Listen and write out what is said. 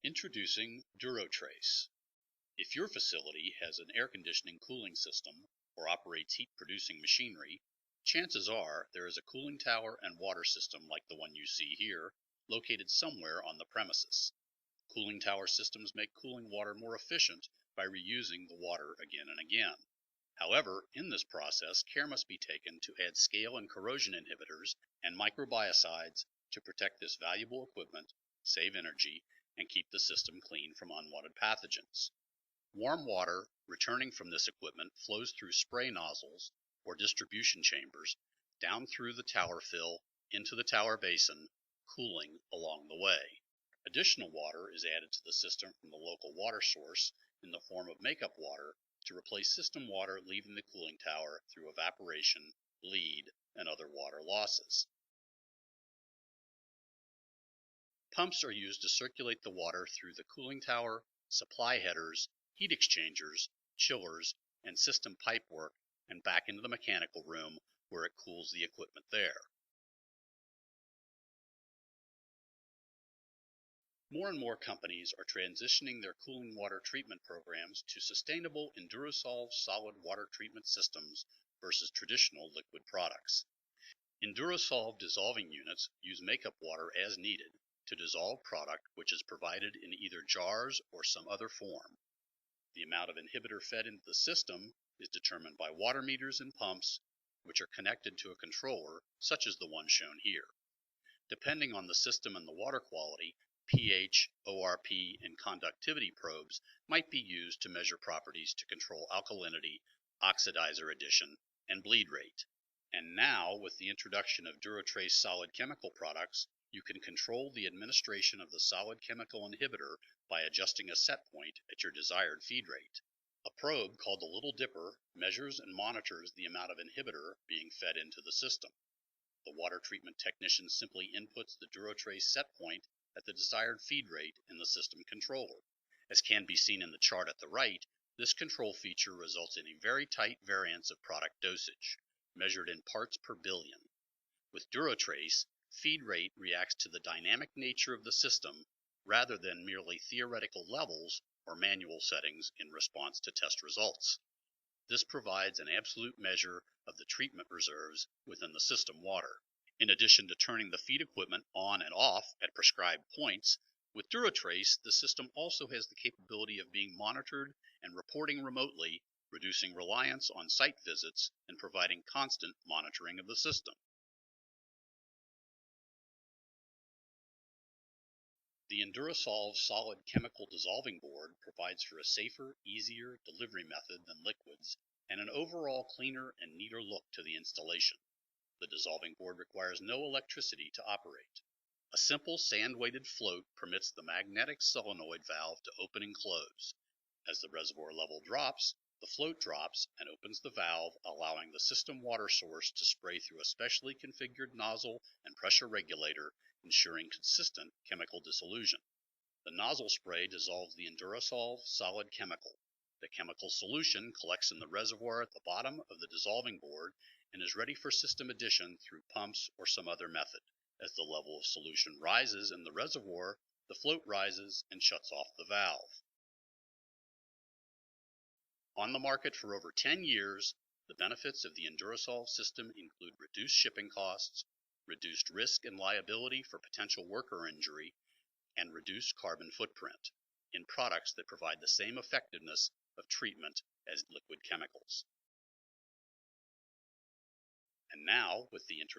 Introducing duroTrace. If your facility has an air conditioning cooling system or operates heat-producing machinery, chances are there is a cooling tower and water system like the one you see here, located somewhere on the premises. Cooling tower systems make cooling water more efficient by reusing the water again and again. However, in this process, care must be taken to add scale and corrosion inhibitors and microbiocides to protect this valuable equipment, save energy, and keep the system clean from unwanted pathogens. Warm water returning from this equipment flows through spray nozzles or distribution chambers down through the tower fill into the tower basin, cooling along the way. Additional water is added to the system from the local water source in the form of makeup water to replace system water leaving the cooling tower through evaporation, bleed, and other water losses. Pumps are used to circulate the water through the cooling tower, supply headers, heat exchangers, chillers, and system pipework and back into the mechanical room where it cools the equipment there. More and more companies are transitioning their cooling water treatment programs to sustainable EnduraSolve solid water treatment systems versus traditional liquid products. EnduraSolve dissolving units use makeup water as needed to dissolve product which is provided in either jars or some other form. The amount of inhibitor fed into the system is determined by water meters and pumps, which are connected to a controller such as the one shown here. Depending on the system and the water quality, pH, ORP, and conductivity probes might be used to measure properties to control alkalinity, oxidizer addition, and bleed rate. And now, with the introduction of duroTrace solid chemical products, you can control the administration of the solid chemical inhibitor by adjusting a set point at your desired feed rate. A probe called the Little Dipper measures and monitors the amount of inhibitor being fed into the system. The water treatment technician simply inputs the duroTrace set point at the desired feed rate in the system controller. As can be seen in the chart at the right, this control feature results in a very tight variance of product dosage, measured in parts per billion. With duroTrace, feed rate reacts to the dynamic nature of the system rather than merely theoretical levels or manual settings in response to test results. This provides an absolute measure of the treatment reserves within the system water. In addition to turning the feed equipment on and off at prescribed points, with duroTrace, the system also has the capability of being monitored and reporting remotely, reducing reliance on site visits and providing constant monitoring of the system. The EnduraSolve solid chemical dissolving board provides for a safer, easier delivery method than liquids and an overall cleaner and neater look to the installation. The dissolving board requires no electricity to operate. A simple sand-weighted float permits the magnetic solenoid valve to open and close. As the reservoir level drops, the float drops and opens the valve, allowing the system water source to spray through a specially configured nozzle and pressure regulator, ensuring consistent chemical dissolution. The nozzle spray dissolves the EnduraSolve solid chemical. The chemical solution collects in the reservoir at the bottom of the dissolving board and is ready for system addition through pumps or some other method. As the level of solution rises in the reservoir, the float rises and shuts off the valve. On the market for over 10 years, the benefits of the EnduraSolve system include reduced shipping costs, reduced risk and liability for potential worker injury, and reduced carbon footprint in products that provide the same effectiveness of treatment as liquid chemicals. And now, with the introduction